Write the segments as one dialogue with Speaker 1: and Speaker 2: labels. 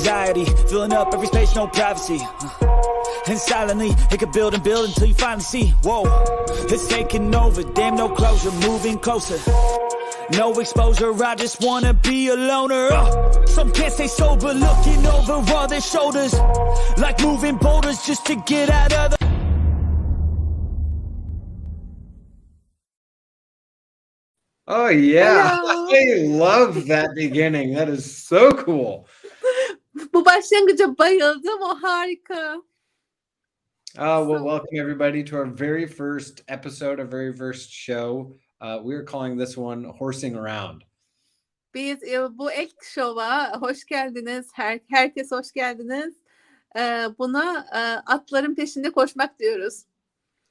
Speaker 1: anxiety, filling up every space, no privacy. And silently, it could build and build until you finally see, whoa, it's taking over, damn no closure, moving closer. No exposure, I just wanna be a loner. Some can't stay sober, looking over all their shoulders, like moving boulders just to get out of the...
Speaker 2: Oh yeah,
Speaker 3: Hello.
Speaker 2: I love that beginning. That is so cool.
Speaker 3: Bu başlangıca bayıldım, o harika.
Speaker 2: Well, welcome everybody to our very first episode, our very first show. We're calling this one Horsing Around.
Speaker 3: Biz bu ilk şova hoş geldiniz. Herkes hoş geldiniz. Buna atların peşinde koşmak diyoruz.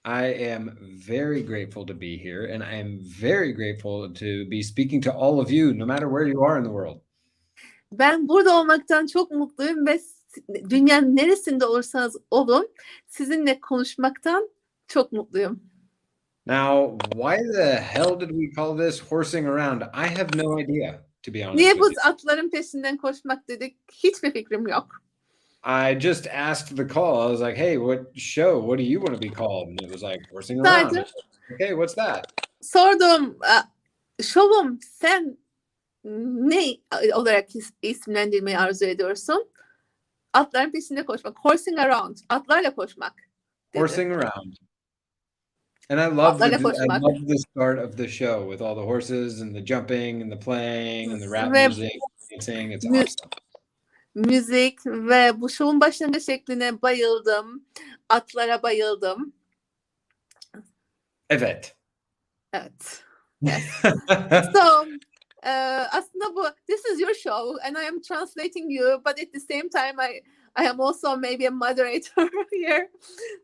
Speaker 2: I am very grateful to be here, and I am very grateful to be speaking to all of you, no matter where you are in the world.
Speaker 3: Ben burada olmaktan çok mutluyum ve dünyanın neresinde olursanız olun, sizinle konuşmaktan çok mutluyum.
Speaker 2: Now, why the hell did we call this Horsing Around? I have no idea, to be honest
Speaker 3: Niye
Speaker 2: with
Speaker 3: bu
Speaker 2: you.
Speaker 3: atların peşinden koşmak dedik? Hiçbir fikrim yok.
Speaker 2: I just asked the call. I was like, hey, what show? What do you want to be called? And it was like, Horsing Around.
Speaker 3: Sadece
Speaker 2: Okay, what's that?
Speaker 3: sordum, şovum sen ne olarak isimlendirmeyi arzu ediyorsun? Atların peşinde koşmak. Horsing around. Atlarla koşmak. Dedi.
Speaker 2: Horsing Around. And I love
Speaker 3: Atlarla
Speaker 2: I
Speaker 3: koşmak.
Speaker 2: love the start of the show with all the horses and the jumping and the playing and the rap
Speaker 3: Ve
Speaker 2: music, dancing. It's awesome.
Speaker 3: müzik ve bu şovun başlangıç şekline bayıldım. Atlara bayıldım.
Speaker 2: Evet.
Speaker 3: Evet. Yes. So, aslında bu, this is your show and I am translating you, but at the same time I am also maybe a moderator here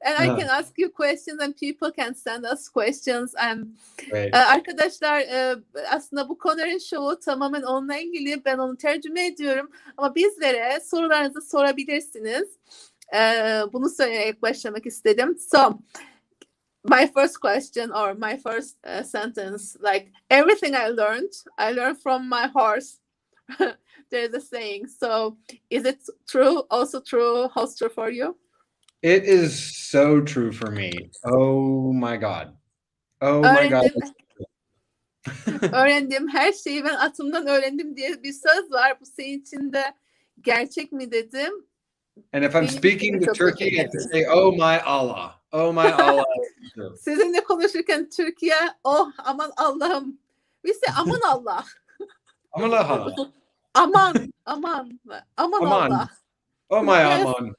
Speaker 3: and I can ask you questions and people can send us questions and
Speaker 2: Right.
Speaker 3: arkadaşlar aslında bu Connor'ın şovu tamamen onunla ilgili, ben onu tercüme ediyorum ama bizlere sorularınızı sorabilirsiniz. Bunu söyleyerek başlamak istedim. So, my first question or my first sentence, like everything I learned from my horse. There's a saying. So is it true? Also true? How's true for you?
Speaker 2: It is so true for me. Oh my God. Oh my God.
Speaker 3: Öğrendiğim her şeyi ben atımdan öğrendim diye bir söz var. Bu senin için de gerçek mi dedim.
Speaker 2: And if I'm speaking to Turkey, I have to say, oh my Allah. Oh my Allah.
Speaker 3: Sizinle konuşurken Türkiye, oh aman Allah'ım. Biz de aman Allah.
Speaker 2: Aman Allah.
Speaker 3: Aman Allah.
Speaker 2: Oh my aman.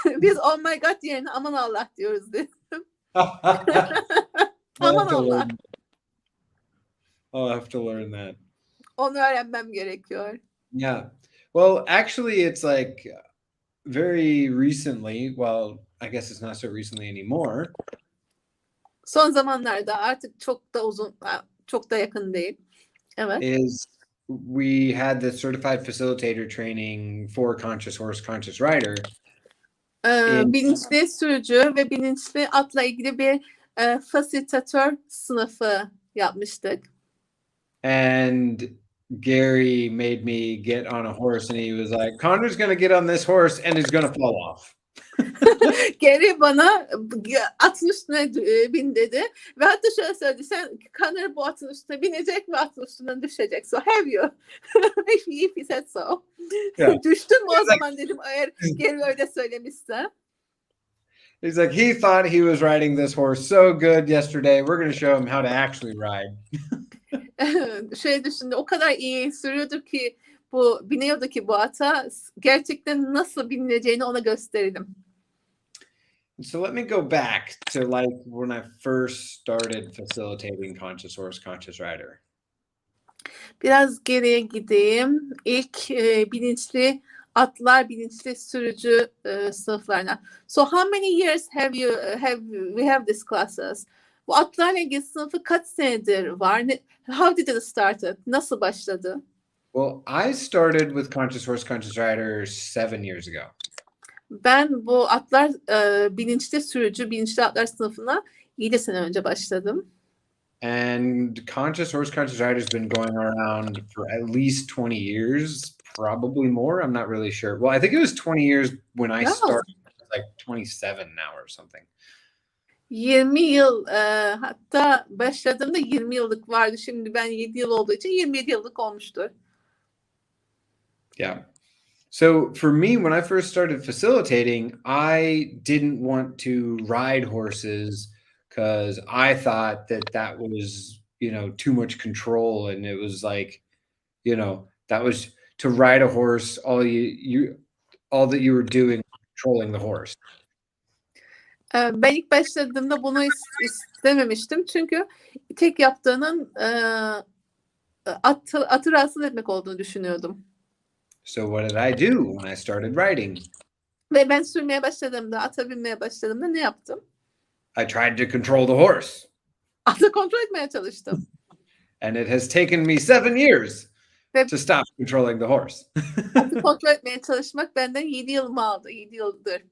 Speaker 3: Biz oh my God yerine aman Allah diyoruz dedim.
Speaker 2: I'll
Speaker 3: Aman Allah.
Speaker 2: have to learn that.
Speaker 3: Onu öğrenmem gerekiyor.
Speaker 2: Yeah. Well, actually, it's like very recently, well, I guess it's not so recently anymore.
Speaker 3: Son zamanlarda artık çok da yakın değil. Evet.
Speaker 2: Is we had the certified facilitator training for conscious horse, conscious rider.
Speaker 3: Bilinçli sürücü ve bilinçli atla ilgili bir fasilitatör sınıfı yapmıştık.
Speaker 2: And Gary made me get on a horse and he was like, Connor's going to get on this horse and he's going to fall off.
Speaker 3: Geri bana atın üstüne bin dedi ve hatta şöyle söyledi, sen Connor bu atın üstüne binecek ve atın üstünden düşecek. So have you? If he said so.
Speaker 2: Yeah.
Speaker 3: Düştün mü o zaman dedim, eğer Geri öyle söylemişse.
Speaker 2: He's like, he thought he was riding this horse so good yesterday. We're going to show him how to actually ride.
Speaker 3: Şöyle düşündü, o kadar iyi sürüyordu ki biniyordu ki bu ata, gerçekten nasıl binileceğini ona gösterelim.
Speaker 2: So let me go back to like when I first started facilitating conscious horse, conscious rider.
Speaker 3: Biraz geriye gideyim. İlk bilinçli atlar, bilinçli sürücü sınıflarına. So how many years we have these classes? Bu atlarla ilgili sınıfı kaç senedir var? How did it start? Nasıl başladı?
Speaker 2: Well, I started with conscious horse, conscious rider 7 years ago.
Speaker 3: Ben bu atlar bilinçli sürücü, bilinçli atlar sınıfına 7 sene önce başladım.
Speaker 2: And conscious horse conscious rider has been going around for at least 20 years, probably more. I'm not really sure. Well, I think it was 20 years when I
Speaker 3: No.
Speaker 2: started. It's like 27 now or something.
Speaker 3: 20 yıl hatta başladığımda 20 yıllık vardı. Şimdi ben 7 yıl olduğu için 27 yıllık olmuştur.
Speaker 2: Yeah. So for me, when I first started facilitating, I didn't want to ride horses because I thought that that was, too much control. And it was like, that was to ride a horse. All that you were doing was controlling the horse.
Speaker 3: Ben ilk başladığımda bunu istememiştim. Çünkü tek yaptığının atı rahatsız etmek olduğunu düşünüyordum.
Speaker 2: So what did I do when I started riding?
Speaker 3: Ve ben sürmeye başladığımda, ata binmeye başladığımda ne yaptım?
Speaker 2: I tried to control the horse.
Speaker 3: Atı kontrol etmeye çalıştım.
Speaker 2: And it has taken me 7 years to stop controlling the horse.
Speaker 3: Atı kontrol etmeye çalışmak benden 7 yılımı aldı. 7 yıldır.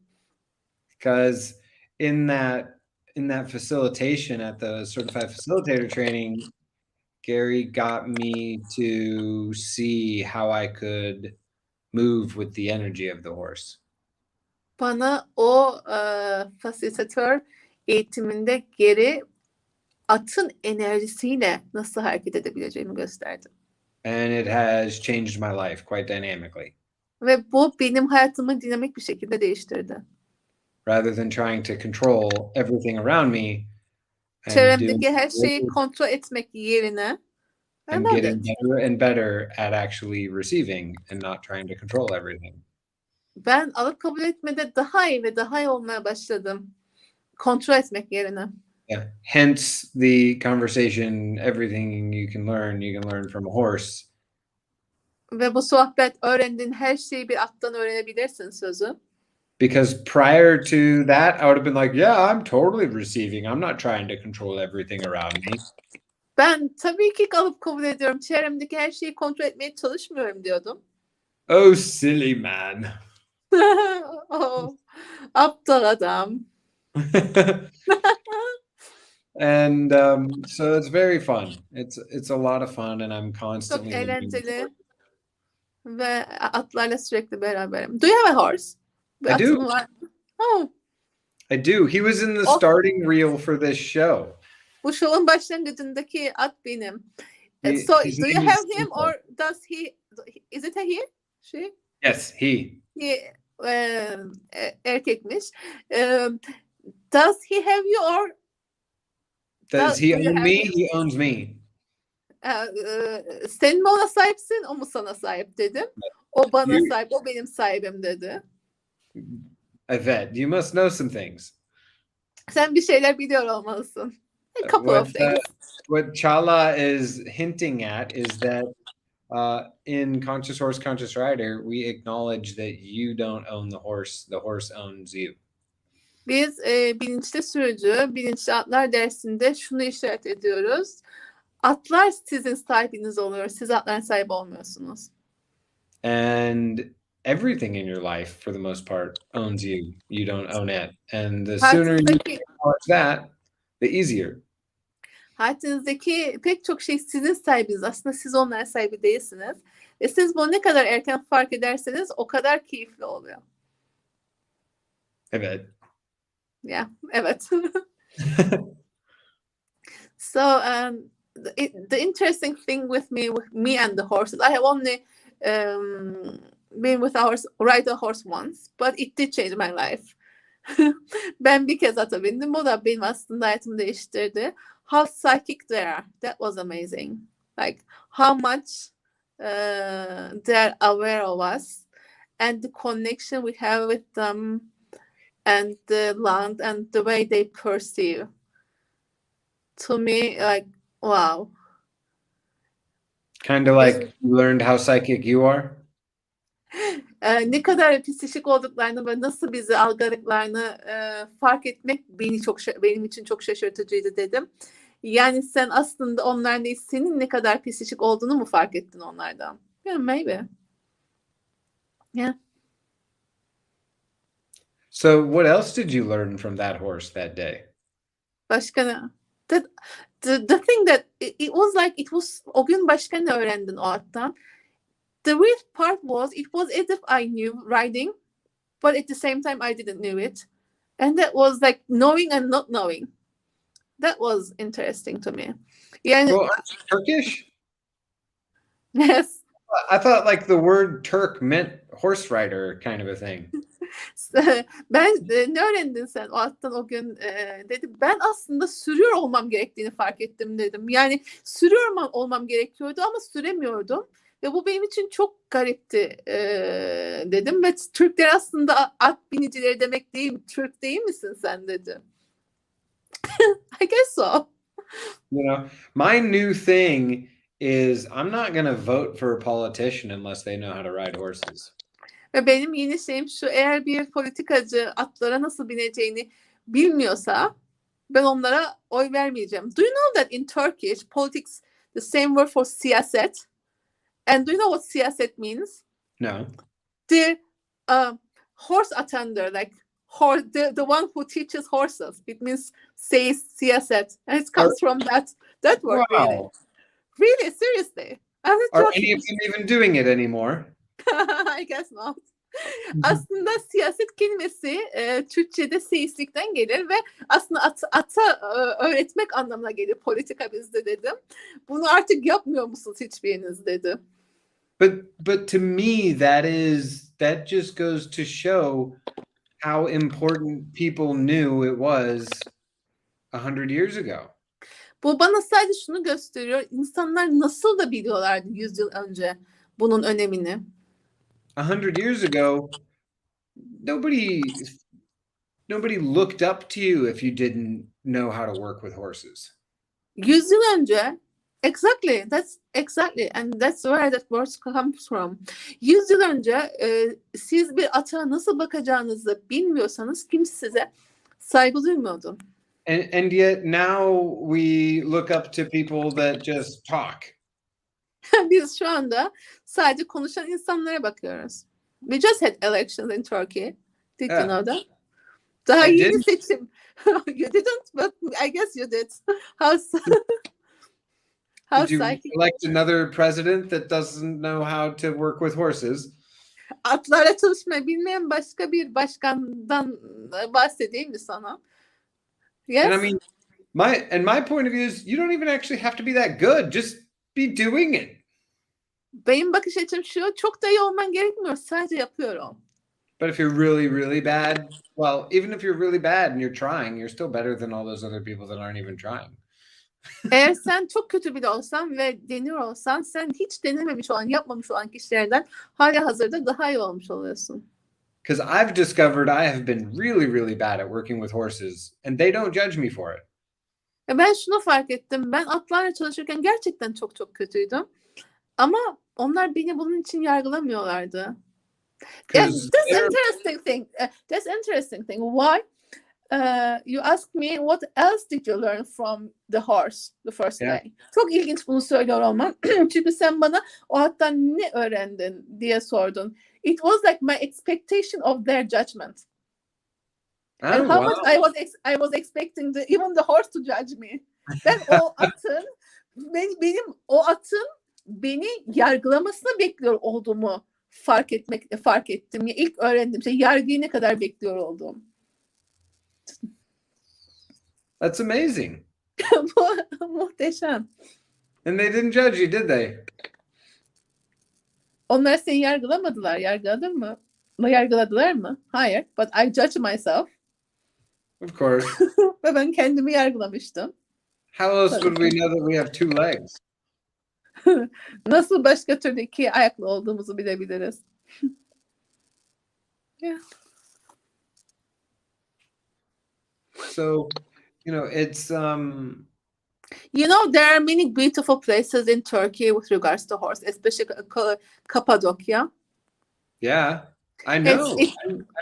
Speaker 2: Because in that facilitation at the certified facilitator training, Gary got me to see how I could move with the energy of the horse.
Speaker 3: Bana o fasilitatör eğitiminde Gary atın enerjisiyle nasıl hareket edebileceğimi gösterdi.
Speaker 2: And it has changed my life quite dynamically.
Speaker 3: Ve bu benim hayatımı dinamik bir şekilde değiştirdi.
Speaker 2: Rather than trying to control everything around me
Speaker 3: Çevremdeki her şeyi kontrol etmek yerine
Speaker 2: and getting better and better at actually receiving and not trying to control everything.
Speaker 3: Ben alıp kabul etmede daha iyi ve daha iyi olmaya başladım. Kontrol etmek yerine.
Speaker 2: Yeah. Hence the conversation, everything you can learn from a horse.
Speaker 3: Ve bu sohbet öğrendiğin her şeyi bir attan öğrenebilirsin sözü.
Speaker 2: Because prior to that, I would have been like, yeah, I'm totally receiving. I'm not trying to control everything around me.
Speaker 3: Ben tabii ki alıp kabul ediyorum. Çevremdeki her şeyi kontrol etmeye çalışmıyorum diyordum.
Speaker 2: Oh, silly man.
Speaker 3: Oh, aptal adam.
Speaker 2: And so it's very fun. It's a lot of fun, and I'm constantly.
Speaker 3: Çok eğlenceli. Ve atlarla sürekli beraberim. Do you have a horse?
Speaker 2: I do.
Speaker 3: Var. Oh.
Speaker 2: I do. He was in the starting reel for this show.
Speaker 3: Bu şovun başlangıcındaki at benim. So do you have him or does he? Is it a he? She?
Speaker 2: Yes, he.
Speaker 3: He erkekmiş. Does he have you or?
Speaker 2: Does he own me? He owns me.
Speaker 3: Sen mi ona sahipsin, o mu sana sahip dedim. O bana sahip, o benim sahibim dedi.
Speaker 2: Yvette, you must know some things.
Speaker 3: Sen bir şeyler biliyor olmalısın. A couple of things.
Speaker 2: What Chala is hinting at is that in Conscious Horse, Conscious Rider, we acknowledge that you don't own the horse owns you.
Speaker 3: Biz bilinçli sürücü, bilinçli atlar dersinde şunu işaret ediyoruz. Atlar sizin sahibiniz oluyor. Siz atların sahibi olmuyorsunuz.
Speaker 2: And everything in your life, for the most part, owns you. You don't own it. And the sooner you acknowledge that, the easier.
Speaker 3: Hayatınızdaki pek çok şey sizin sahibiniz. Aslında siz onların sahibi değilsiniz. Ve siz bunu ne kadar erken fark ederseniz o kadar keyifli oluyor.
Speaker 2: Evet.
Speaker 3: Yeah, evet. So the interesting thing with me and the horses, I have only been with ride a horse once, but it did change my life. Ben bir kez ata bindim. O da benim aslında hayatımı değiştirdi. How psychic they are. That was amazing. Like how much they're aware of us and the connection we have with them and the land and the way they perceive. To me, like, wow.
Speaker 2: Kind of like you learned how psychic you are.
Speaker 3: Ne kadar psişik olduklarını ve nasıl bizi algıladıklarını fark etmek benim için çok şaşırtıcıydı dedim. Yani sen aslında onlar değil, senin ne kadar psişik olduğunu mu fark ettin onlardan? Yeah, maybe. Yeah.
Speaker 2: So what else did you learn from that horse that day?
Speaker 3: Başka ne? That the thing that it was like, it was, o gün başka ne öğrendin o attan? The weird part was, it was as if I knew riding, but at the same time I didn't know it. And that was like knowing and not knowing. That was interesting to me. Yani,
Speaker 2: Well, aren't you Turkish?
Speaker 3: yes.
Speaker 2: I thought like the word Turk meant horse rider kind of a thing.
Speaker 3: Ben ne öğrendin sen o attan o gün, dedim. Ben aslında sürüyor olmam gerektiğini fark ettim dedim. Yani sürüyor olmam gerekiyordu ama süremiyordum. Ve bu benim için çok garipti dedim. Ve Türkler aslında at binicileri demek değil, Türk değil misin sen dedi. I guess so.
Speaker 2: You know, my new thing is I'm not going to vote for a politician unless they know how to ride horses.
Speaker 3: Ve benim yeni şeyim şu: eğer bir politikacı atlara nasıl bineceğini bilmiyorsa ben onlara oy vermeyeceğim. Do you know that in Turkish politics the same word for siyaset? And do you know what siyaset means?
Speaker 2: No.
Speaker 3: The horse attender, like the one who teaches horses. It means siyaset, and it comes from that word.
Speaker 2: Wow.
Speaker 3: Really, seriously.
Speaker 2: Are any of them even doing it anymore?
Speaker 3: I guess not. Aslında siyaset kelimesi Türkçe'de seyislikten gelir ve aslında ata öğretmek anlamına gelir politika bizde dedim. Bunu artık yapmıyor musunuz hiçbiriniz dedi.
Speaker 2: But to me that just goes to show how important people knew it was 100 years ago.
Speaker 3: Bu bana sadece şunu gösteriyor: İnsanlar nasıl da biliyorlardı 100 yıl önce bunun önemini.
Speaker 2: 100 years ago, nobody looked up to you if you didn't know how to work with horses.
Speaker 3: 100 yıl önce, exactly, and that's where that word comes from. 100 yıl önce siz bir ata nasıl bakacağınızı bilmiyorsanız kimse size saygı duymuyordu.
Speaker 2: And yet now we look up to people that just talk.
Speaker 3: Biz şu anda sadece konuşan insanlara bakıyoruz. We just had elections in Turkey. Did you know that? Daha
Speaker 2: I
Speaker 3: yeni
Speaker 2: didn't.
Speaker 3: seçim. You didn't, but I guess you did. How
Speaker 2: Did you
Speaker 3: psychic.
Speaker 2: elect another president that doesn't know how to work with horses?
Speaker 3: Atlarla çalışmayı bilmeyen başka bir başkandan bahsedeyim mi sana? Yes.
Speaker 2: And I mean, my point of view is you don't even actually have to be that good. Just be doing it.
Speaker 3: Benim bakış açım şu: çok da iyi olman gerekmiyor. Sadece yapıyorum.
Speaker 2: But if you're really, really bad, well, even if you're really bad and you're trying, you're still better than all those other people that aren't even trying.
Speaker 3: Eğer sen çok kötü bile olsan ve deniyor olsan, sen hiç denememiş olan, yapmamış olan kişilerden hala hazırda daha iyi olmuş oluyorsun.
Speaker 2: Because I've discovered I have been really, really bad at working with horses, and they don't judge me for it.
Speaker 3: Ben şunu fark ettim: ben atlarla çalışırken gerçekten çok kötüydüm. Ama onlar beni bunun için yargılamıyorlardı. That's interesting thing. That's interesting thing. Why? You asked me what else did you learn from the horse the first day? Çok ilginç bunu söylüyor olman. Çünkü sen bana o attan ne öğrendin diye sordun. It was like my expectation of their judgment. And how much I was expecting even the horse to judge me. Ben o atın benim o atın beni yargılamasını bekliyor olduğumu fark ettim. Ya ilk öğrendiğim şey yargıyı ne kadar bekliyor olduğum.
Speaker 2: That's amazing.
Speaker 3: Bu muhteşem.
Speaker 2: And they didn't judge you, did they?
Speaker 3: Onlar seni yargılamadılar. Yargıladın mı? Yargıladılar mı? Hayır. But I judge myself.
Speaker 2: Of course.
Speaker 3: Ve ben kendimi yargılamıştım.
Speaker 2: How else would we know that we have two legs?
Speaker 3: Nasıl başka türlü iki ayaklı olduğumuzu bilebiliriz. Yeah.
Speaker 2: So, it's
Speaker 3: You know, there are many beautiful places in Turkey with regards to horse, especially Cappadocia.
Speaker 2: Yeah, I know.
Speaker 3: It's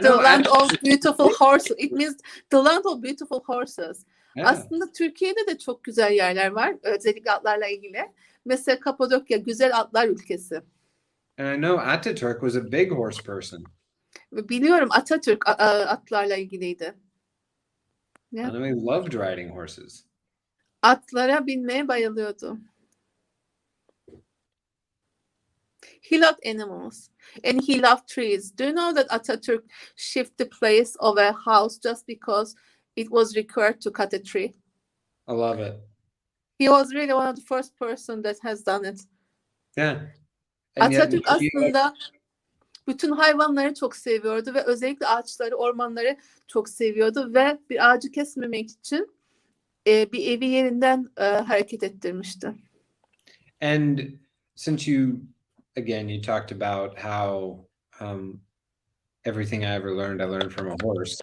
Speaker 3: the land of beautiful horses. It means the land of beautiful horses.
Speaker 2: Yeah.
Speaker 3: Aslında Türkiye'de de çok güzel yerler var, özellikle atlarla ilgili. Mesela Kapadokya güzel atlar ülkesi.
Speaker 2: And I know Ataturk was a big horse person.
Speaker 3: Biliyorum, Atatürk atlarla ilgiliydi. Yeah.
Speaker 2: And he loved riding horses.
Speaker 3: Atlara binmeye bayılıyordu. He loved animals and he loved trees. Do you know that Atatürk shifted the place of a house just because it was required to cut a tree?
Speaker 2: I love it.
Speaker 3: He was really one of the first person that has done it.
Speaker 2: Yeah. And yet,
Speaker 3: Atatürk aslında bütün hayvanları çok seviyordu ve özellikle ağaçları, ormanları çok seviyordu ve bir ağacı kesmemek için bir evi yerinden hareket ettirmişti.
Speaker 2: and since you talked about how everything I ever learned, I learned from a horse.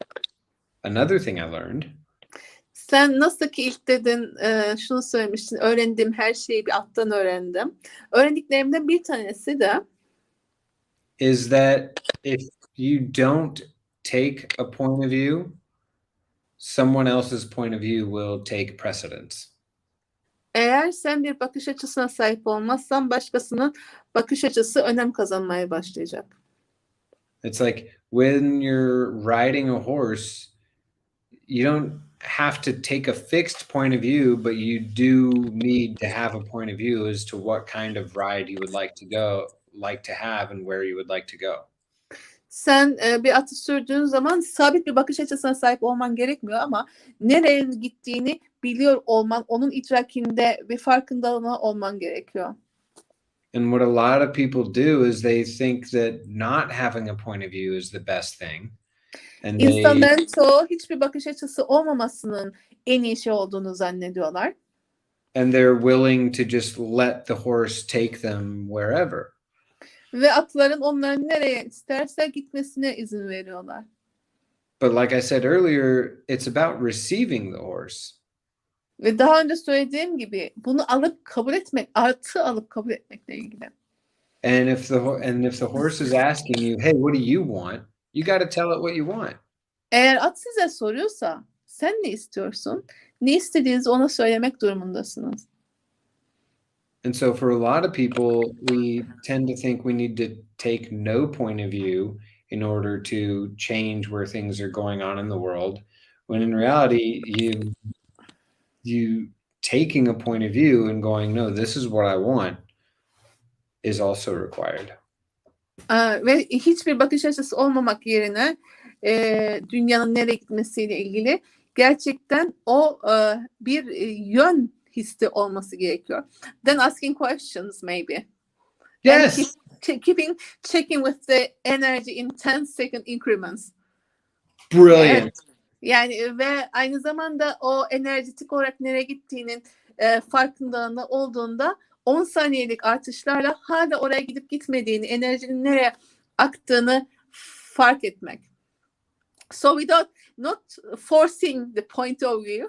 Speaker 2: Another thing I learned.
Speaker 3: Sen nasıl ki ilk dedin şunu söylemiştin, öğrendiğim her şeyi bir attan öğrendim. Öğrendiklerimden bir tanesi de
Speaker 2: is that if you don't take a point of view, someone else's point of view will take precedence.
Speaker 3: eğer sen bir bakış açısına sahip olmazsan başkasının bakış açısı önem kazanmaya başlayacak.
Speaker 2: It's like when you're riding a horse, you don't have to take a fixed point of view, but you do need to have a point of view as to what kind of ride you would like to have and where you would like to go.
Speaker 3: Sen bir atı sürdüğün zaman sabit bir bakış açısına sahip olman gerekmiyor ama nereye gittiğini biliyor olman, onun idrakinde bir farkındalığına olman gerekiyor.
Speaker 2: And what a lot of people do is they think that not having a point of view is the best thing. And
Speaker 3: İnsanların çoğu hiçbir bakış açısı olmamasının en iyi şey olduğunu zannediyorlar.
Speaker 2: And they're willing to just let the horse take them wherever.
Speaker 3: Ve atların onların nereye isterse gitmesine izin veriyorlar.
Speaker 2: But like I said earlier, it's about receiving the horse.
Speaker 3: Ve daha önce söylediğim gibi bunu alıp kabul etmek, atı alıp kabul etmekle ilgili.
Speaker 2: And if the horse is asking you, "Hey, what do you want?" You got to tell it what you want.
Speaker 3: Eğer at size soruyorsa, sen ne istiyorsun? Ne istediğinizi ona söylemek durumundasınız.
Speaker 2: And so for a lot of people, we tend to think we need to take no point of view in order to change where things are going on in the world, when in reality, you taking a point of view and going, "No, this is what I want," is also required.
Speaker 3: Ve hiçbir bakış açısı olmamak yerine dünyanın nereye gitmesiyle ilgili gerçekten o bir yön hissi olması gerekiyor. Then asking questions maybe.
Speaker 2: Yes.
Speaker 3: And checking with the energy in 10-second increments.
Speaker 2: Brilliant.
Speaker 3: Evet. Yani ve aynı zamanda o enerjitik olarak nereye gittiğinin farkındalığında olduğunda 10 saniyelik artışlarla hala oraya gidip gitmediğini, enerjinin nereye aktığını fark etmek. So without not forcing the point of view.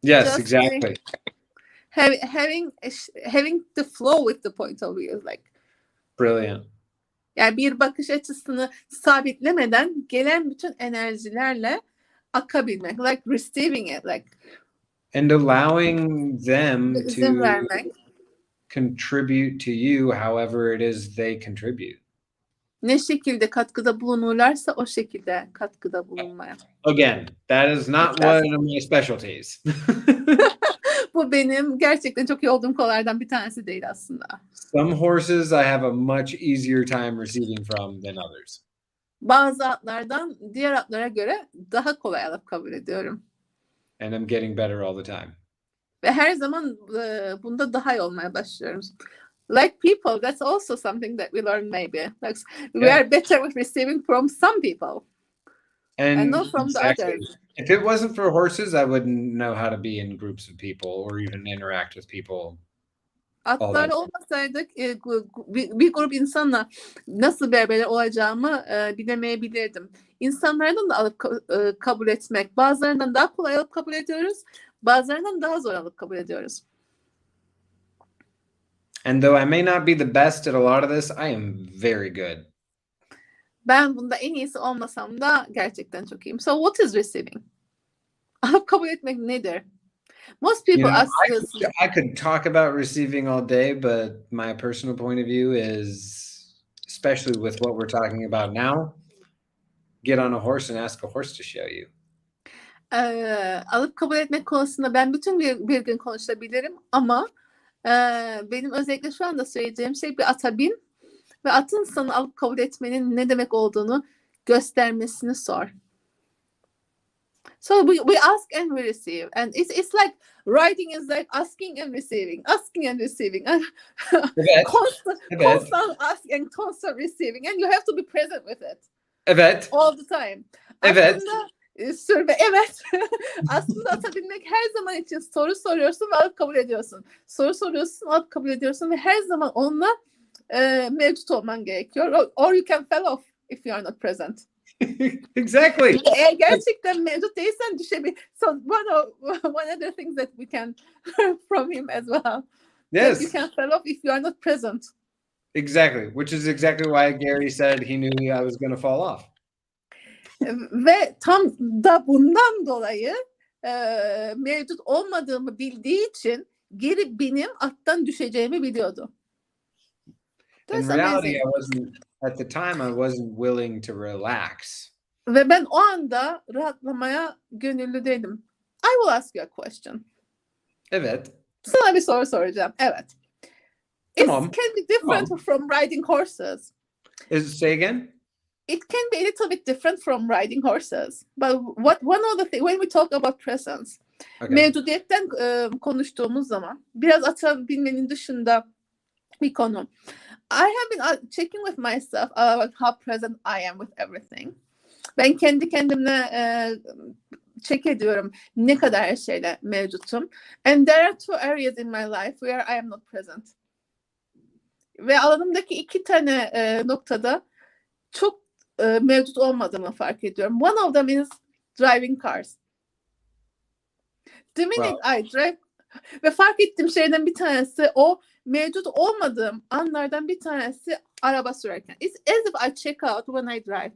Speaker 2: Yes,
Speaker 3: just
Speaker 2: exactly.
Speaker 3: Having the flow with the point of view, like.
Speaker 2: Brilliant.
Speaker 3: Yani bir bakış açısını sabitlemeden gelen bütün enerjilerle akabilmek, like receiving it, like.
Speaker 2: And allowing them
Speaker 3: İzin
Speaker 2: to
Speaker 3: vermek.
Speaker 2: contribute to you however it is they contribute.
Speaker 3: Ne şekilde katkıda bulunurlarsa o şekilde katkıda bulunmaya.
Speaker 2: Again, that is not one of my specialties.
Speaker 3: Bu benim gerçekten çok iyi olduğum konulardan bir tanesi değil aslında.
Speaker 2: Some horses I have a much easier time receiving from than others.
Speaker 3: Bazı atlardan diğer atlara göre daha kolay alıp kabul ediyorum.
Speaker 2: And I'm getting better all the time.
Speaker 3: Ve her zaman bunda daha iyi olmaya başlıyorum. Like people, that's also something that we learn maybe. Like we are better with receiving from some people. And not from the others.
Speaker 2: If it wasn't for horses, I wouldn't know how to be in groups of people or even interact with people.
Speaker 3: Atlar olmasaydık bir grup insanla nasıl beraber olacağımı bilemeyebilirdim. İnsanlardan da alıp kabul etmek. Bazılarından daha kolay alıp kabul ediyoruz. Bazılarından daha zor alıp kabul ediyoruz.
Speaker 2: And though I may not be the best at a lot of this, I am very good.
Speaker 3: Ben bunda en iyisi olmasam da gerçekten çok iyiyim. So what is receiving? Alıp kabul etmek nedir? Most people ask this.
Speaker 2: I could talk about receiving all day, but my personal point of view is, especially with what we're talking about now, get on a horse and ask a horse to show you.
Speaker 3: Alıp kabul etmek konusunda ben bütün bir gün konuşabilirim ama benim özellikle şu anda söyleyeceğim şey bir ata bin ve atın sana alıp kabul etmenin ne demek olduğunu göstermesini sor. So we ask and we receive, and it's like writing is like asking and receiving,
Speaker 2: Evet.
Speaker 3: constant ask and constant receiving, and you have to be present with it.
Speaker 2: Evet.
Speaker 3: All the time.
Speaker 2: Evet.
Speaker 3: Aslında evet. Aslında atabilmek her zaman için soru soruyorsun ve alıp kabul ediyorsun. Soru soruyorsun, alıp kabul ediyorsun ve her zaman onunla mevcut olman gerekiyor. Or you can fall off if you are not present.
Speaker 2: Exactly.
Speaker 3: Eğer gerçekten mevcut değilsen düşebilir. So one other thing that we can learn from him as well.
Speaker 2: Yes.
Speaker 3: That you can fall off if you are not present.
Speaker 2: Exactly. Which is exactly why Gary said he knew I was going to fall off.
Speaker 3: Ve tam da bundan dolayı mevcut olmadığımı bildiği için geri benim attan düşeceğimi biliyordu.
Speaker 2: In reality, I wasn't, at the time, I wasn't willing to relax.
Speaker 3: Ve ben o anda rahatlamaya gönüllü değilim. I will ask you a question.
Speaker 2: Evet.
Speaker 3: Sana bir soru soracağım. Evet.
Speaker 2: Tamam.
Speaker 3: It can be different from riding horses.
Speaker 2: Say again?
Speaker 3: It can be a little bit different from riding horses. But one of the things, when we talk about presence, mevcudiyetten konuştuğumuz zaman biraz ata bilmenin dışında bir konu. I have been checking with myself about how present I am with everything. Ben kendi kendimle check ediyorum ne kadar her şeyle mevcutum. And there are two areas in my life where I am not present. Ve alanımdaki iki tane noktada çok mevcut olmadığımı fark ediyorum. One of them is driving cars. The minute I drive ve fark ettiğim şeyden bir tanesi o mevcut olmadığım anlardan bir tanesi araba sürerken. It's as if I check out when I drive.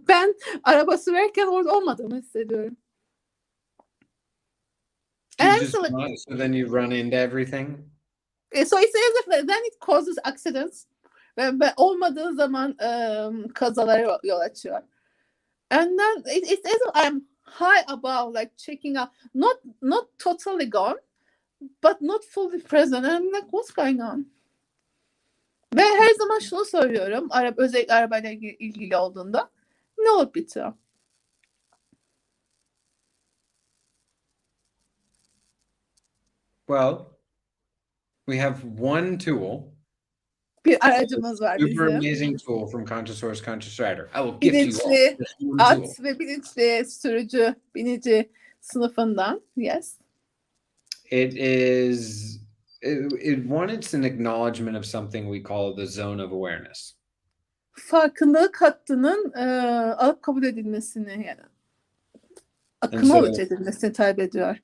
Speaker 3: Ben araba sürerken orada olmadığımı hissediyorum.
Speaker 2: So then you run into everything?
Speaker 3: So it's as if then it causes accidents. Ve olmadığı zaman kazalara yol açıyor. And then it's as if I'm high above, like checking out, not totally gone, but not fully present. And I'm like, what's going on? Ve her zaman şunu soruyorum, özellikle arabayla ilgili olduğunda, ne olup bitiyor?
Speaker 2: Well, we have one tool.
Speaker 3: Bir aracımız var
Speaker 2: Super
Speaker 3: bizim.
Speaker 2: amazing tool from Conscious Source, Conscious Rider. I will gift you
Speaker 3: Bilinçli
Speaker 2: all.
Speaker 3: at ve bilinçli sürücü, binici sınıfından. Yes.
Speaker 2: It's an acknowledgement of something we call the zone of awareness.
Speaker 3: Farkındalık hattının alıp kabul edilmesini, yani acknowledge edilmesini talep ediyor.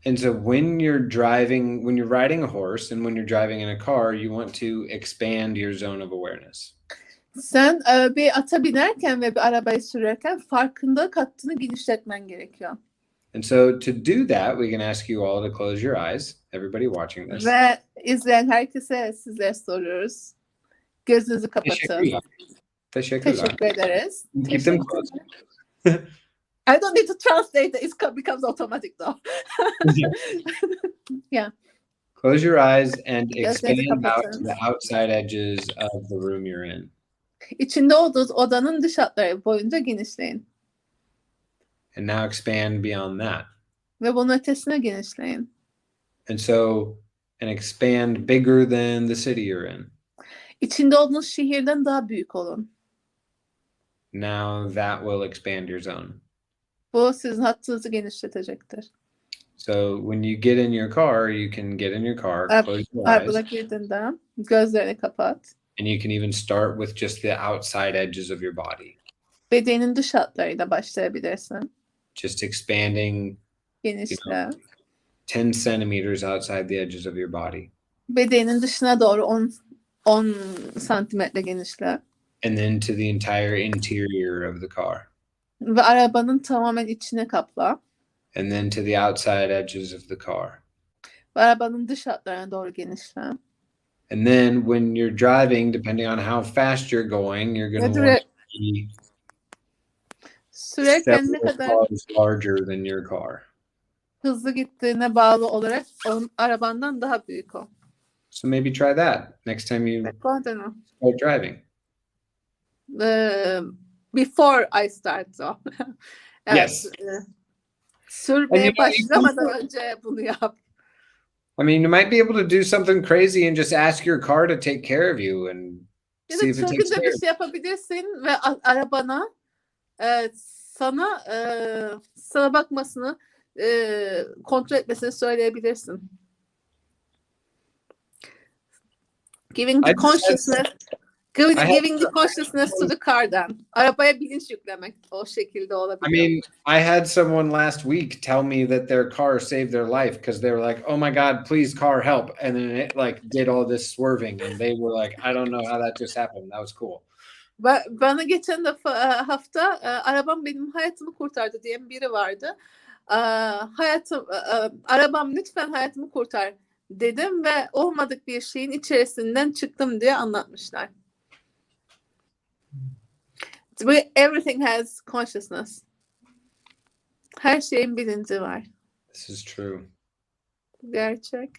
Speaker 2: And so when you're riding a horse and when you're driving in a car, you want to expand your zone of awareness.
Speaker 3: Sen bir ata binerken ve bir arabayı sürerken farkındalık hattını genişletmen gerekiyor.
Speaker 2: And so to do that, we can ask you all to close your eyes. Everybody watching this.
Speaker 3: Ve izleyen herkese sizlere soruyoruz. Gözünüzü kapatın. Teşekkür ederiz.
Speaker 2: Keep them closed.
Speaker 3: I don't need to translate it. It becomes automatic though. Yeah.
Speaker 2: Close your eyes and expand out to the outside edges of the room you're in.
Speaker 3: İçinde olduğunuz odanın dış hatları boyunca genişleyin.
Speaker 2: And now expand beyond that.
Speaker 3: Ve bunun ötesine genişleyin.
Speaker 2: And expand bigger than the city you're in.
Speaker 3: İçinde olduğunuz şehirden daha büyük olun.
Speaker 2: Now that will expand your zone.
Speaker 3: Bu sizin hattınızı genişletecektir.
Speaker 2: So when you get in your car, you can get in your car, close your eyes.
Speaker 3: Arabaya girdiğinde gözlerini kapat.
Speaker 2: And you can even start with just the outside edges of your body.
Speaker 3: Bedenin dış hatlarıyla başlayabilirsin.
Speaker 2: Just expanding,
Speaker 3: Genişle.
Speaker 2: 10 centimeters outside the edges of your body.
Speaker 3: Bedenin dışına doğru 10 santimetre genişle.
Speaker 2: And then to the entire interior of the car.
Speaker 3: Ve arabanın tamamen içine kapla.
Speaker 2: And then to the outside edges of the car.
Speaker 3: Ve arabanın dış hatlarına doğru genişle.
Speaker 2: And then when you're driving, depending on how fast you're going, you're going to want to be
Speaker 3: Sürekli ne
Speaker 2: several
Speaker 3: kadar
Speaker 2: cars larger than your car.
Speaker 3: hızlı gittiğine bağlı olarak onun arabandan daha büyük o.
Speaker 2: So maybe try that next time you
Speaker 3: I don't know.
Speaker 2: start driving.
Speaker 3: Before I start so. Evet.
Speaker 2: Yes.
Speaker 3: Sürmeye
Speaker 2: And you know,
Speaker 3: başlamadan önce bunu yap.
Speaker 2: I mean, you might be able to do something crazy and just ask your car to take care of you and
Speaker 3: Ya
Speaker 2: see
Speaker 3: da
Speaker 2: if it takes
Speaker 3: çılgınca
Speaker 2: care
Speaker 3: bir
Speaker 2: of
Speaker 3: şey yapabilirsin ve arabana sana bakmasını kontrol etmesini söyleyebilirsin. Giving the
Speaker 2: I just had-
Speaker 3: consciousness
Speaker 2: I had-
Speaker 3: giving the consciousness to the car'dan. Arabaya bilinç yüklemek o şekilde
Speaker 2: I
Speaker 3: olabiliyor.
Speaker 2: mean, I had someone last week tell me that their car saved their life because they were like, "Oh my God, please car help!" And then it like did all this swerving, and they were like, "I don't know how that just happened. That was cool."
Speaker 3: Bana geçen hafta arabam benim hayatımı kurtardı diyen biri vardı. Arabam lütfen hayatımı kurtar dedim ve olmadık bir şeyin içerisinden çıktım diye anlatmışlar. Everything has consciousness. Her şeyin bilinci var.
Speaker 2: This is true.
Speaker 3: Gerçek.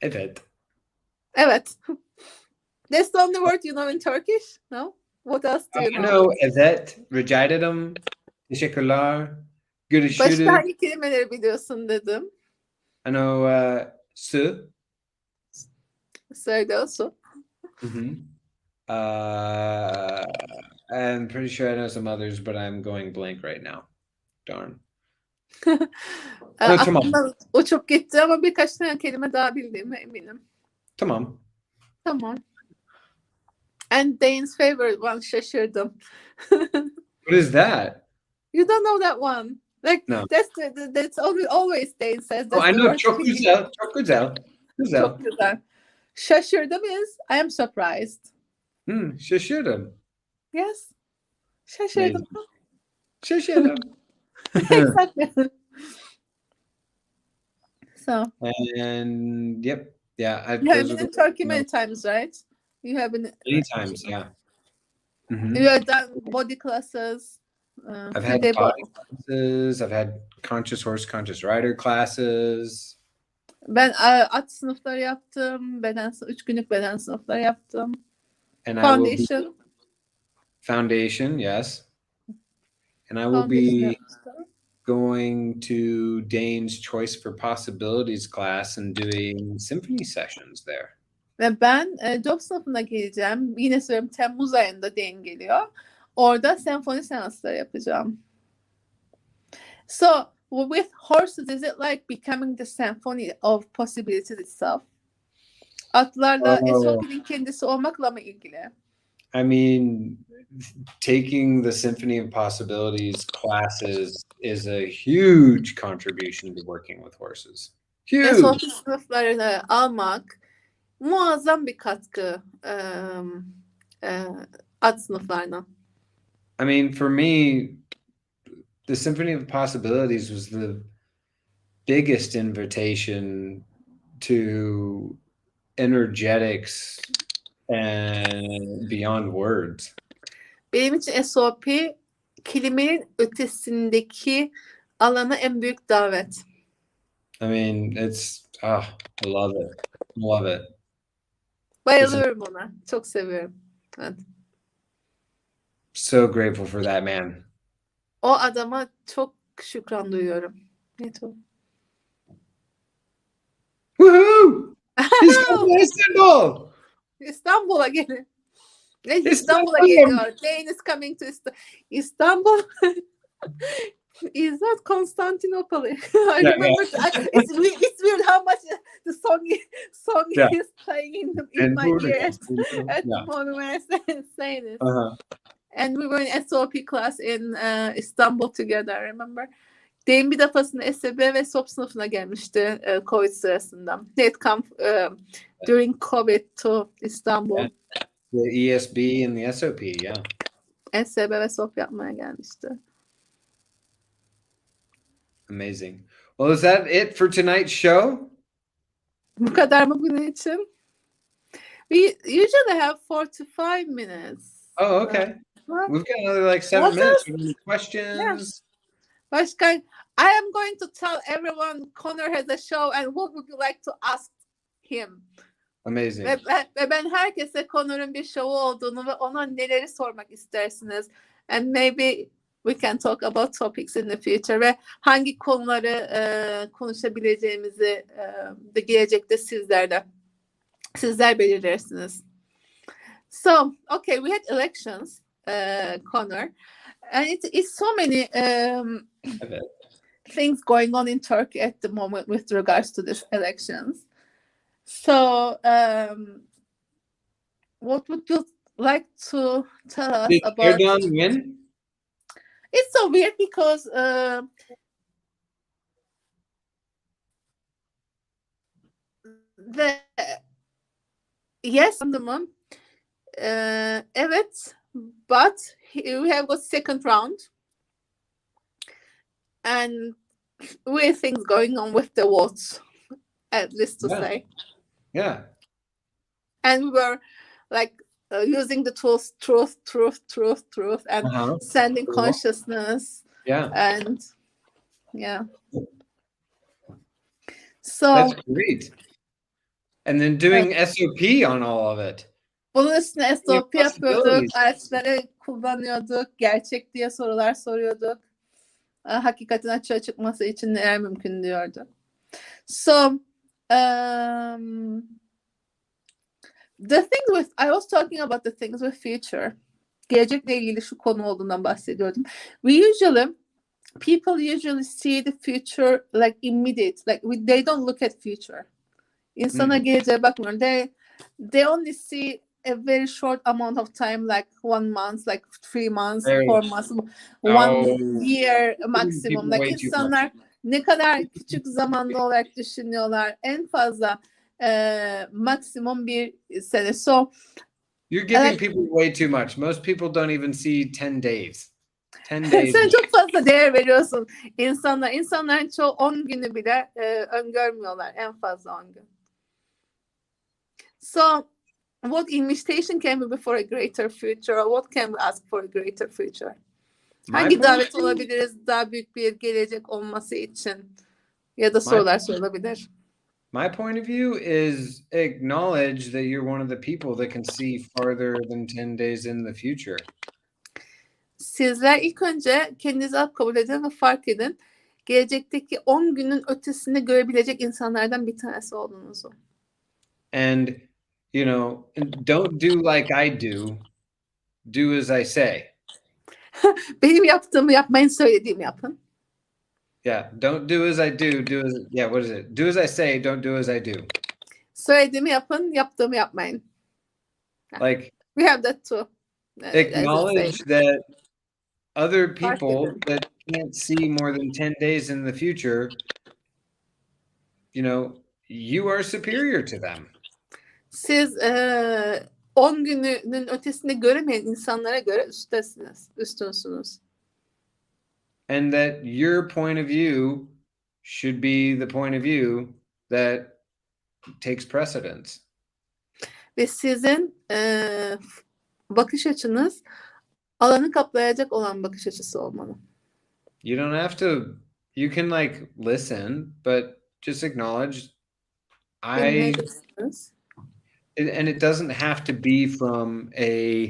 Speaker 2: Evet.
Speaker 3: Evet. That's the only word you know in Turkish? No? What else do you
Speaker 2: I
Speaker 3: know?
Speaker 2: know evet, rica ederim, teşekkürler, görüşürüz.
Speaker 3: Başka hangi kelimeleri biliyorsun dedim.
Speaker 2: I know su.
Speaker 3: Söyle olsun.
Speaker 2: I'm pretty sure I know some others, but I'm going blank right now. Darn. Tamam.
Speaker 3: Aklımdan uçup gitti ama birkaç tane kelime daha bildiğime eminim.
Speaker 2: Tamam.
Speaker 3: Tamam. And Dane's favorite one, şaşırdım.
Speaker 2: What is that?
Speaker 3: You don't know that one. Like
Speaker 2: No.
Speaker 3: that's always Dane says.
Speaker 2: Oh, I know.
Speaker 3: Çok
Speaker 2: Çok güzel. Çok güzel. Güzel.
Speaker 3: Çok güzel. Şaşırdım is I am surprised.
Speaker 2: Şaşırdım.
Speaker 3: Yes. Şaşırdım.
Speaker 2: Şaşırdım.
Speaker 3: Exactly. So.
Speaker 2: And yep. Yeah.
Speaker 3: You have been in Turkey many times, right? You have been
Speaker 2: many times, yeah.
Speaker 3: You have done body classes.
Speaker 2: I've had body classes. I've had conscious horse, conscious rider classes.
Speaker 3: Ben at sınıfları yaptım. 3 günlük beden sınıfları yaptım.
Speaker 2: And
Speaker 3: Foundation.
Speaker 2: Foundation, yes. And I will be going to Dane's Choice for Possibilities class and doing symphony sessions there.
Speaker 3: Ve ben job sınıfına geleceğim. Yine söylüyorum Temmuz ayında Dane geliyor. Orada senfoni seansları yapacağım. So with horses, is it like becoming the symphony of possibilities itself? Atlarla SOP'nin kendisi olmakla mı ilgili?
Speaker 2: I mean, taking the Symphony of Possibilities classes is a huge contribution to working with horses. Huge.
Speaker 3: SOP sınıflarını almak muazzam bir katkı at sınıflarına.
Speaker 2: I mean, for me, the Symphony of Possibilities was the biggest invitation to energetics and beyond words.
Speaker 3: Benim için SOP kelimenin ötesindeki alana en büyük davet.
Speaker 2: I mean, it's I love it. Love it.
Speaker 3: Bayılıyorum ona. Çok seviyorum. Evet.
Speaker 2: So grateful for that man.
Speaker 3: O adama çok şükran duyuyorum. Evet o.
Speaker 2: Woohoo! He's coming to Istanbul.
Speaker 3: İstanbul'a gelin. İstanbul'a geliyor. Dane is coming to İstanbul. Is that Constantinople? I remember. It's weird how much the song is playing in my ear at the moment when I say this. And we were in SOP class in Istanbul together. I remember. Dane bir defasında SB ve SOP sınıfına gelmişti COVID sırasında. They had come during COVID to Istanbul.
Speaker 2: The ESB and the SOP, yeah.
Speaker 3: SB ve SOP yapmaya gelmişti.
Speaker 2: Amazing. Well, is that it for tonight's show?
Speaker 3: Bu kadar mı bunun için? We usually have 4 to 5 minutes.
Speaker 2: Oh, okay.
Speaker 3: Well,
Speaker 2: We've got another like 7
Speaker 3: what
Speaker 2: minutes.
Speaker 3: else?
Speaker 2: Any questions?
Speaker 3: Başka, I am going to tell everyone Connor has a show and what would you like to ask him?
Speaker 2: Amazing.
Speaker 3: Ve ben herkese Connor'un bir şovu olduğunu ve ona neleri sormak istersiniz. And maybe we can talk about topics in the future ve hangi konuları konuşabileceğimizi de gelecekte sizler belirlersiniz. So, okay, we had elections, Connor, and it's so many things going on in Turkey at the moment with regards to these elections. So, what would you like to tell us
Speaker 2: Did
Speaker 3: about?
Speaker 2: Erdogan win?
Speaker 3: It's so weird because yes, evet, but we have got second round, and weird things going on with the votes, at least to say.
Speaker 2: Yeah.
Speaker 3: And we were like using the tools truth, and sending consciousness.
Speaker 2: Yeah.
Speaker 3: And yeah. So
Speaker 2: that's great. And then doing SOP on all of it.
Speaker 3: Bunun üstüne SOP yapıyorduk,
Speaker 2: Possibilities.
Speaker 3: araçları kullanıyorduk, gerçek diye sorular soruyorduk. Hakikatin açığa çıkması için neler mümkün diyordu. So, the thing with, I was talking about the things with future. Gelecekle ilgili şu konu olduğundan bahsediyordum. People usually see the future like immediate, like they don't look at future. İnsana geleceğe bakmıyor. They only see a very short amount of time, like 1 month, like 3 months, 4 months, 1 year maximum. Like insanlar ne kadar küçük zamanlı olarak düşünüyorlar. En fazla maksimum 1 sene. So
Speaker 2: you're giving people way too much. Most people don't even see 10 days. 10 days.
Speaker 3: Sen çok fazla değer veriyorsun insanlar. İnsanların çoğu 10 günü bile öngörmüyorlar. En fazla 10 gün. So, what invitation can be for a greater future, or what can we ask for a greater future? Hangi davet olabiliriz daha büyük bir gelecek olması için? Ya da sorular sorulabilir.
Speaker 2: My point of view is acknowledge that you're one of the people that can see farther than 10 days in the future.
Speaker 3: Sizler ilk önce kendinizi kabul edin ve fark edin. Gelecekteki 10 günün ötesini görebilecek insanlardan bir tanesi olduğunuzu.
Speaker 2: And you know, don't do like I do. Do as I say.
Speaker 3: Benim yaptığımı yapmayın, söylediğimi yapın.
Speaker 2: Yeah, don't do as I do. Do as, yeah, what is it? Do as I say, don't do as I do.
Speaker 3: Söylediğimi yapın, yaptığımı yapmayın.
Speaker 2: Like
Speaker 3: we have that too.
Speaker 2: Acknowledge that other people that can't see more than 10 days in the future, you know, you are superior to them.
Speaker 3: Siz 10 gününün ötesini göremeyen insanlara göre üstünsünüz.
Speaker 2: And that your point of view should be the point of view that takes precedence.
Speaker 3: Ve sizin bakış açınız alanı kaplayacak olan bakış açısı olmalı.
Speaker 2: You don't have to, you can like listen, but just acknowledge and it doesn't have to be from a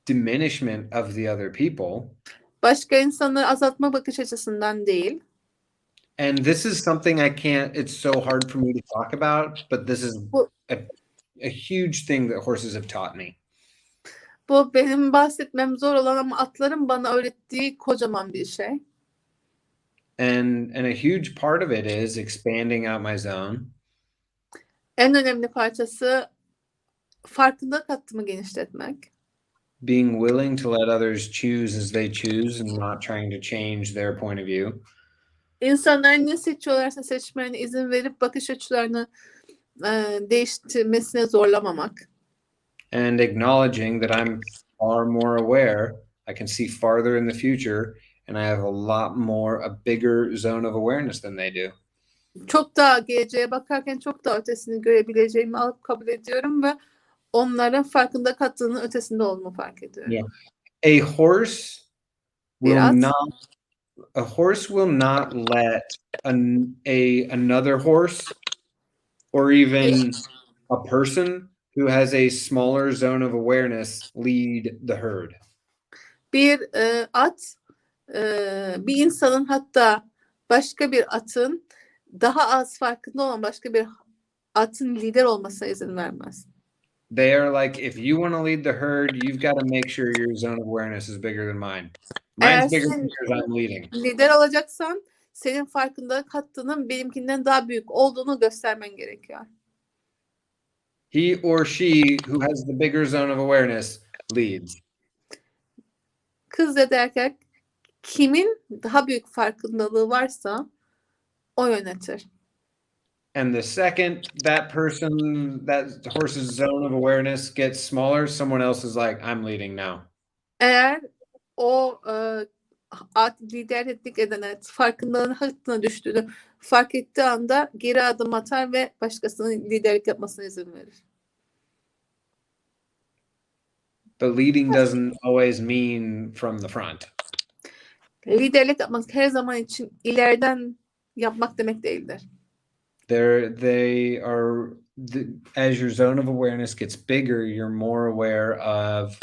Speaker 2: diminishment of the other people.
Speaker 3: Başka insanları azaltma bakış açısından değil.
Speaker 2: And this is something it's so hard for me to talk about, but this is a huge thing that horses have taught me.
Speaker 3: Bu benim bahsetmem zor olan ama atların bana öğrettiği kocaman bir şey.
Speaker 2: And a huge part of it is expanding out my zone.
Speaker 3: En önemli parçası farkındalık hattımı genişletmek.
Speaker 2: Being willing to let others choose as they choose and not trying to change their point of view.
Speaker 3: İnsanlar ne seçiyorlarsa seçmelerine izin verip bakış açılarını değiştirmesine zorlamamak.
Speaker 2: And acknowledging that I'm far more aware, I can see farther in the future, and I have a lot more, a bigger zone of awareness than they do.
Speaker 3: Çok daha geleceğe bakarken çok daha ötesini görebileceğimi alıp kabul ediyorum ve onların farkında kattığının ötesinde olduğunu fark ediyorum.
Speaker 2: Yeah. A horse
Speaker 3: Bir
Speaker 2: will
Speaker 3: at
Speaker 2: not let another horse or even a person who has a smaller zone of awareness lead the herd.
Speaker 3: bir at bir insanın, hatta başka bir atın, daha az farkında olan başka bir atın lider olmasına izin vermez.
Speaker 2: They are like, if you want to lead the herd, you've got to make sure your zone of awareness is bigger than mine.
Speaker 3: Eğer
Speaker 2: Mine's bigger
Speaker 3: sen
Speaker 2: because I'm leading.
Speaker 3: lider olacaksan senin farkında kattığının benimkinden daha büyük olduğunu göstermen gerekiyor.
Speaker 2: He or she who has the bigger zone of awareness leads.
Speaker 3: Kız ya da erkek, kimin daha büyük farkındalığı varsa o yönetir.
Speaker 2: And the second that horse's zone of awareness gets smaller, someone else is like, I'm leading now.
Speaker 3: Eğer o at liderlik eden at farkındalığın hattına düştüğünü fark ettiği anda geri adım atar ve başkasının liderlik yapmasına izin verir.
Speaker 2: But leading doesn't always mean from the front.
Speaker 3: Liderlik yapmak her zaman için ileriden yapmak demek değildir.
Speaker 2: As your zone of awareness gets bigger, you're more aware of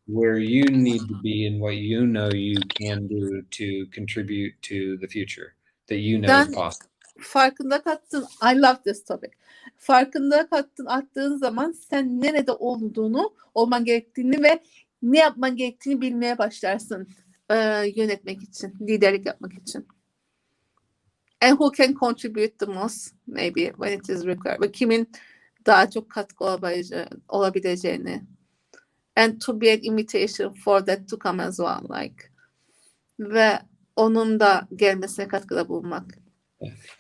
Speaker 2: where you need to be and what you know you can do to contribute to the future that you know is possible.
Speaker 3: Farkında kattın. I love this topic. Farkında kattın, attığın zaman sen nerede olduğunu, olman gerektiğini ve ne yapman gerektiğini bilmeye başlarsın yönetmek için, liderlik yapmak için. And who can contribute the most, maybe when it is required. Ve kimin daha çok katkı olabileceğini. And to be an invitation for that to come as well, like. Ve onun da gelmesine katkıda bulunmak.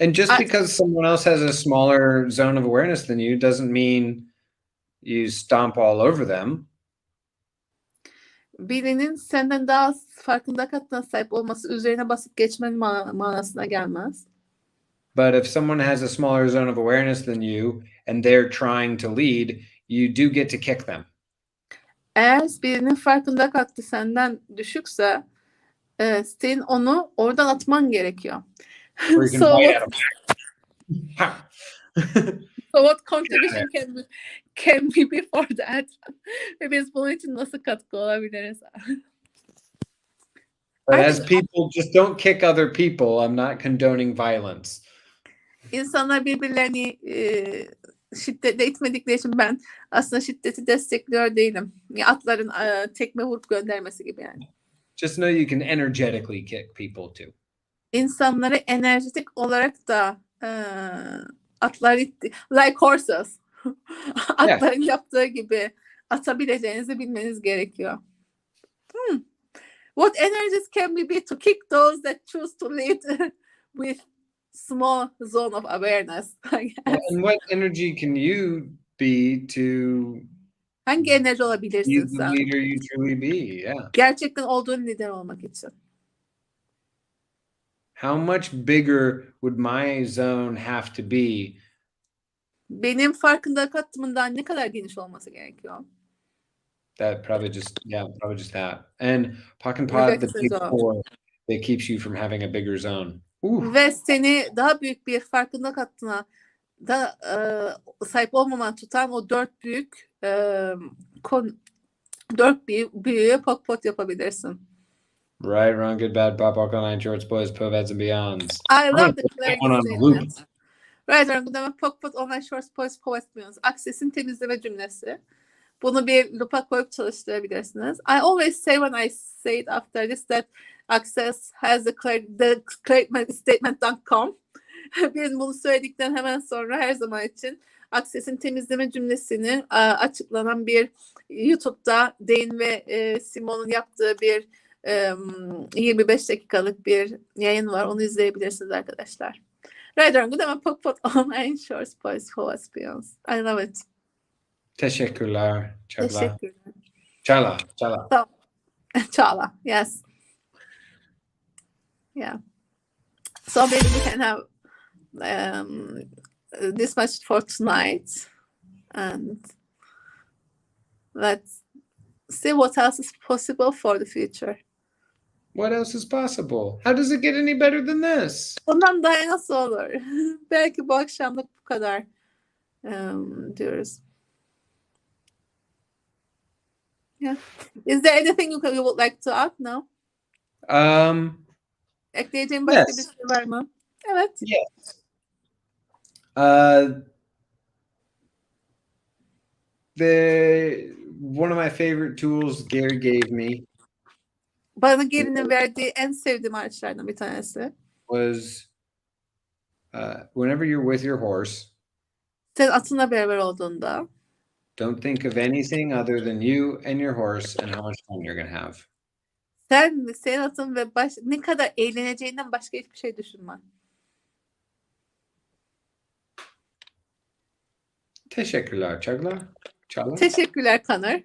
Speaker 2: And just because someone else has a smaller zone of awareness than you doesn't mean you stomp all over them.
Speaker 3: Birinin senden daha az farkında kattığına sahip olması üzerine basıp geçmenin manasına gelmez.
Speaker 2: But if someone has a smaller zone of awareness than you and they're trying to lead, you do get to kick them.
Speaker 3: Eğer birinin farkında kattı senden düşükse senin onu oradan atman gerekiyor. So what contribution can be before that? Ve biz bunun için nasıl katkı olabiliriz?
Speaker 2: But as people, just don't kick other people. I'm not condoning violence.
Speaker 3: İnsanlar birbirlerini şiddetle itmedikleri için ben aslında şiddeti destekliyor değilim. Atların tekme vurup göndermesi gibi yani.
Speaker 2: Just know you can energetically kick people too.
Speaker 3: İnsanları enerjetik olarak da atlar like horses. Atların yaptığı gibi atabileceğinizi bilmeniz gerekiyor. What energies can we be to kick those that choose to lead with small zone of awareness?
Speaker 2: And what energy can you be to
Speaker 3: hangi enerji
Speaker 2: be
Speaker 3: olabilirsin
Speaker 2: the
Speaker 3: sen?
Speaker 2: leader you truly be? Yeah.
Speaker 3: Gerçekten olduğun lider olmak için.
Speaker 2: How much bigger would my zone have to be?
Speaker 3: Benim farkında kattımından ne kadar geniş olması gerekiyor?
Speaker 2: Probably just that. And the big four that keeps you from having a bigger zone.
Speaker 3: Ve seni daha büyük bir farkında kattığına da sahip olmaman tutan o dört büyüğe pot yapabilirsin.
Speaker 2: Right, wrong, good, bad, pop, online, shorts, boys, poveds, and beyonds.
Speaker 3: I love the clarity
Speaker 2: statement.
Speaker 3: Right, wrong, good, bad, pop, online, shorts, boys, poveds, and beyonds. Aksesin temizleme cümlesi. Bunu bir loop'a koyup çalıştırabilirsiniz. I always say when I say it after this that Access has the statement.com. Biz bunu söyledikten hemen sonra her zaman için Access'in temizleme cümlesini açıklanan bir YouTube'da Dane ve Simon'un yaptığı bir 25 dakikalık bir yayın var. Onu izleyebilirsiniz arkadaşlar. Right on. Good ama pop online shorts boys for experience. I love it.
Speaker 2: Teşekkürler.
Speaker 3: Teşekkürler.
Speaker 2: Çala.
Speaker 3: Çala. Yes. Yeah. So maybe we can have this much for tonight, and Let's see what else is possible for the future.
Speaker 2: What else is possible? How does it get any better than this?
Speaker 3: Bundan daha nasıl olur? Belki bu akşamlık bu kadar diyoruz. Yeah. Is there anything you would like to add? No. Ekleyeceğim başka bir şey var mı? Evet.
Speaker 2: Yes. One of my favorite tools Gary gave me
Speaker 3: Bana Gary'nin verdiği en sevdiğim araçlardan bir tanesi.
Speaker 2: was whenever you're with your horse,
Speaker 3: Sen atınla beraber olduğunda
Speaker 2: don't think of anything other than you and your horse and how much fun you're gonna have.
Speaker 3: senin atın ve ne kadar eğleneceğinden başka hiçbir şey düşünme.
Speaker 2: Teşekkürler Çağla.
Speaker 3: Teşekkürler Kanır.